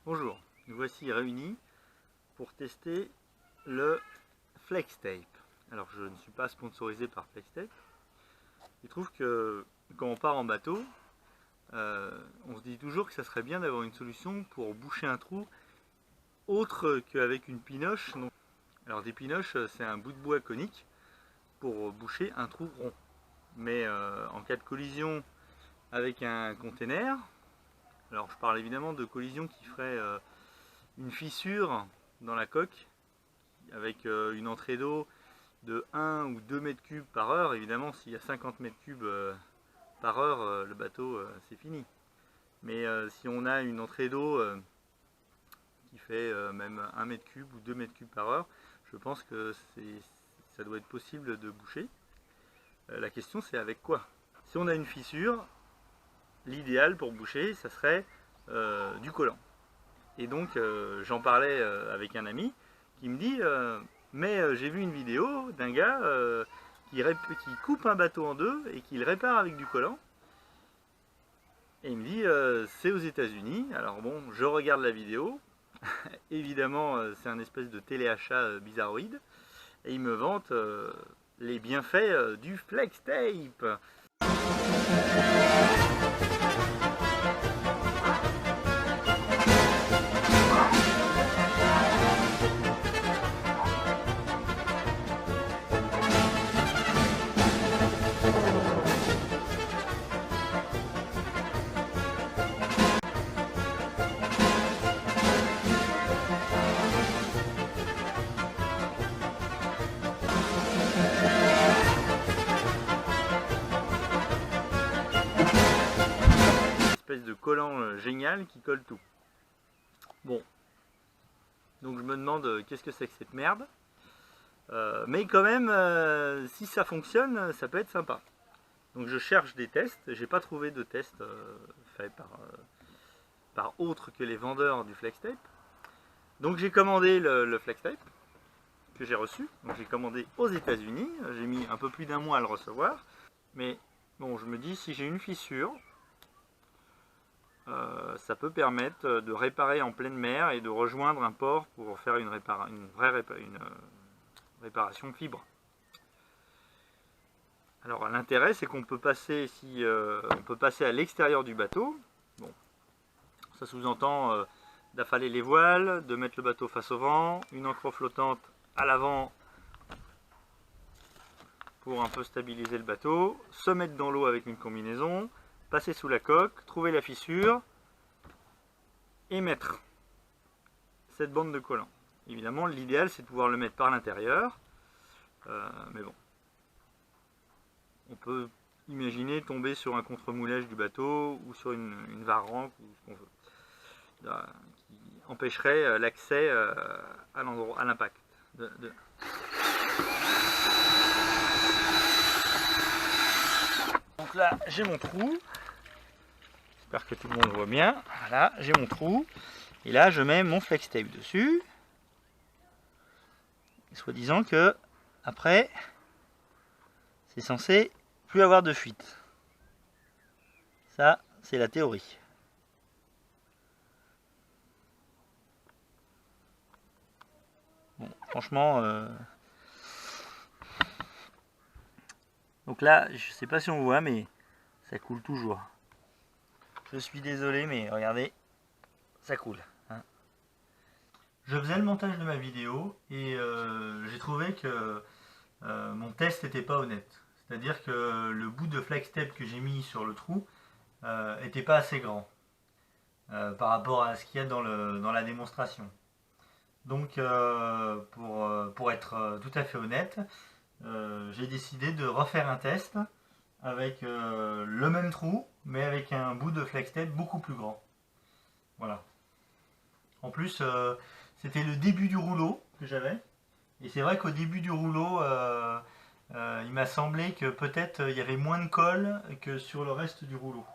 Bonjour, nous voici réunis pour tester le FlexTape. Alors je ne suis pas sponsorisé par FlexTape. Il trouve que quand on part en bateau, on se dit toujours que ça serait bien d'avoir une solution pour boucher un trou autre qu'avec une pinoche. Alors des pinoches, c'est un bout de bois conique pour boucher un trou rond. Mais en cas de collision avec un container, alors je parle évidemment de collision qui ferait une fissure dans la coque avec une entrée d'eau de 1 ou 2 mètres cubes par heure. Évidemment, s'il y a 50 mètres cubes par heure, le bateau c'est fini. Mais si on a une entrée d'eau qui fait même 1 mètre cube ou 2 mètres cubes par heure, je pense que ça doit être possible de boucher. La question c'est avec quoi? Si on a une fissure, l'idéal pour boucher, ça serait du collant. Et donc j'en parlais avec un ami qui me dit mais j'ai vu une vidéo d'un gars qui coupe un bateau en deux et qui le répare avec du collant. Et il me dit c'est aux États-Unis. Alors bon, je regarde la vidéo. Évidemment, c'est un espèce de téléachat bizarroïde. Et il me vante les bienfaits du FlexTape. De collant génial qui colle tout. Bon, donc je me demande qu'est-ce que c'est que cette merde. Mais quand même, si ça fonctionne, ça peut être sympa. Donc je cherche des tests. J'ai pas trouvé de tests faits par autres que les vendeurs du FlexTape. Donc j'ai commandé le FlexTape que j'ai reçu. Donc j'ai commandé aux États-Unis. J'ai mis un peu plus d'1 mois à le recevoir. Mais bon, je me dis si j'ai une fissure, ça peut permettre de réparer en pleine mer et de rejoindre un port pour faire une réparation fibre. Alors l'intérêt c'est qu'on peut passer on peut passer à l'extérieur du bateau. Bon, ça sous-entend d'affaler les voiles, de mettre le bateau face au vent, une ancre flottante à l'avant pour un peu stabiliser le bateau, se mettre dans l'eau avec une combinaison, passer sous la coque, trouver la fissure et mettre cette bande de collant. Évidemment, l'idéal c'est de pouvoir le mettre par l'intérieur, mais bon, on peut imaginer tomber sur un contre-moulage du bateau ou sur une varranque ou ce qu'on veut, qui empêcherait l'accès à l'endroit, à l'impact. Donc là, j'ai mon trou. J'espère que tout le monde voit bien. Voilà, j'ai mon trou. Et là, je mets mon FlexTape dessus. Soi-disant que, après, c'est censé plus avoir de fuite. Ça, c'est la théorie. Bon, franchement... Donc là, je sais pas si on voit, mais ça coule toujours. Je suis désolé, mais regardez, ça coule. Hein. Je faisais le montage de ma vidéo et j'ai trouvé que mon test n'était pas honnête. C'est-à-dire que le bout de FlexTape que j'ai mis sur le trou n'était pas assez grand par rapport à ce qu'il y a dans la démonstration. Donc pour être tout à fait honnête, j'ai décidé de refaire un test avec le même trou, mais avec un bout de FlexTape beaucoup plus grand. Voilà. En plus, c'était le début du rouleau que j'avais. Et c'est vrai qu'au début du rouleau, il m'a semblé que peut-être il y avait moins de colle que sur le reste du rouleau.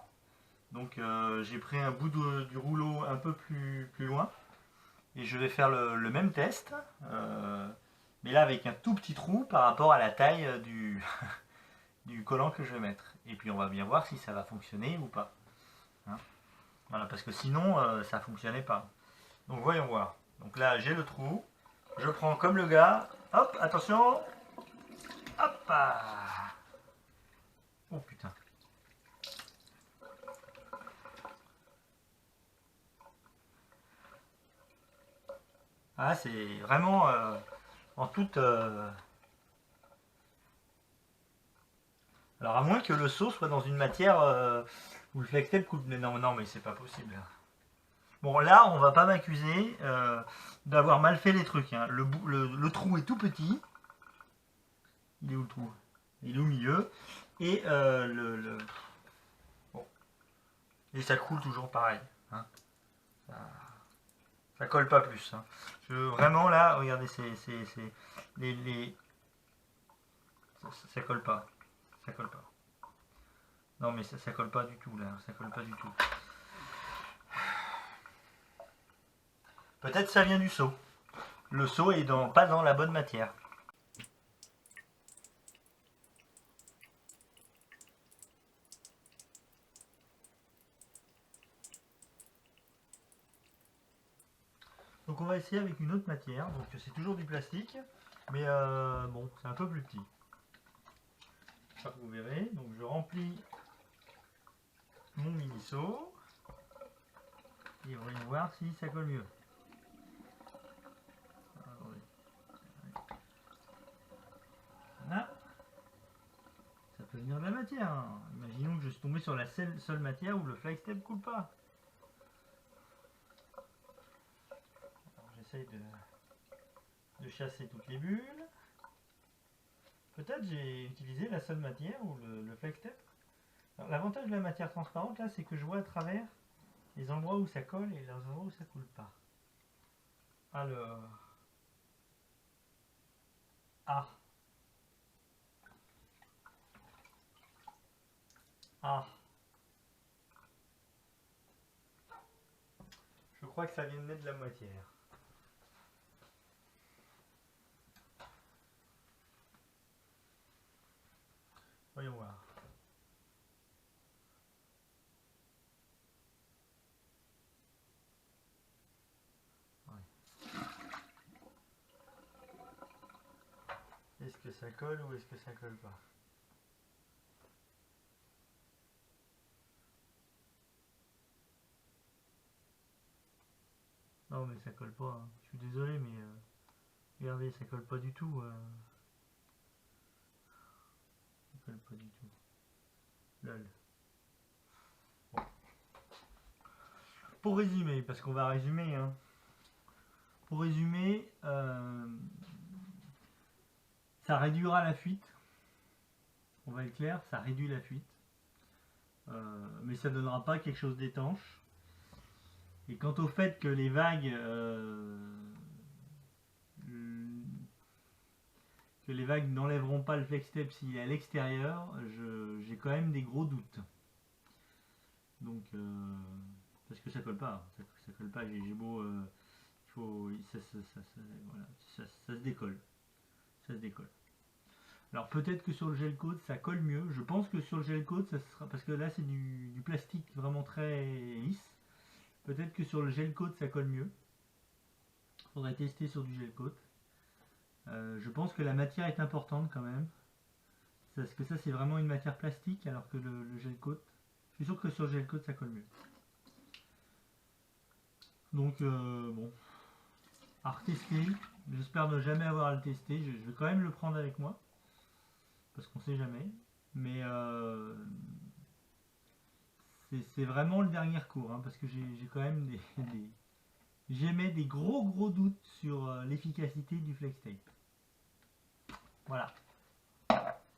Donc j'ai pris un bout du rouleau un peu plus loin. Et je vais faire le même test. Mais là avec un tout petit trou par rapport à la taille du, du collant que je vais mettre. Et puis on va bien voir si ça va fonctionner ou pas. Hein, voilà, parce que sinon ça ne fonctionnait pas. Donc voyons voir. Donc là j'ai le trou. Je prends comme le gars. Hop, attention. Hop. Ah. Oh putain. Ah, c'est vraiment en toute... Alors à moins que le seau soit dans une matière où le flex tape coupe. Mais non, non, mais c'est pas possible. Bon, là, on va pas m'accuser d'avoir mal fait les trucs. Hein. Le trou est tout petit. Il est où le trou? Il est au milieu. Et bon. Et ça coule toujours pareil. Hein. Ça colle pas plus. Hein. Vraiment là, regardez, ça colle pas. Ça colle pas. Non mais ça colle pas du tout là. Ça colle pas du tout. Peut-être ça vient du seau. Le seau est pas dans la bonne matière. Donc on va essayer avec une autre matière. Donc c'est toujours du plastique, mais bon, c'est un peu plus petit. Ça vous verrez. Donc je remplis mon mini seau et voyons voir si ça colle mieux. Voilà. Ça peut venir de la matière. Hein. Imaginons que je suis tombé sur la seule matière où le flex tape ne coule pas. J'essaye de chasser toutes les bulles. Peut-être j'ai utilisé la seule matière où le flex tape. L'avantage de la matière transparente là, c'est que je vois à travers les endroits où ça colle et les endroits où ça coule pas. Alors. Ah. Ah. Je crois que ça vient de mettre de la matière. Voyons voir. Ouais. Est-ce que ça colle ou est-ce que ça colle pas? Non mais ça colle pas. Hein. Je suis désolé mais regardez, ça colle pas du tout. Ça colle pas du tout. Lol. Bon. Pour résumer, parce qu'on va résumer, hein. Pour résumer, ça réduira la fuite. On va être clair, ça réduit la fuite. Mais ça ne donnera pas quelque chose d'étanche. Et quant au fait que les vagues n'enlèveront pas le flex tape s'il est à l'extérieur, j'ai quand même des gros doutes. Donc parce que ça colle pas, ça colle pas. J'ai beau, ça se décolle, ça se décolle. Alors peut-être que sur le gel coat ça colle mieux. Je pense que sur le gel coat ça sera, parce que là c'est du plastique vraiment très lisse. Peut-être que sur le gel coat ça colle mieux. Faudrait tester sur du gel coat. Je pense que la matière est importante quand même. Parce que ça c'est vraiment une matière plastique alors que le gel coat. Je suis sûr que sur le gel coat ça colle mieux. Donc bon. À retester. J'espère ne jamais avoir à le tester. Je vais quand même le prendre avec moi. Parce qu'on sait jamais. Mais c'est vraiment le dernier recours. Hein, parce que j'ai quand même j'émets des gros doutes sur l'efficacité du flex tape. Voilà.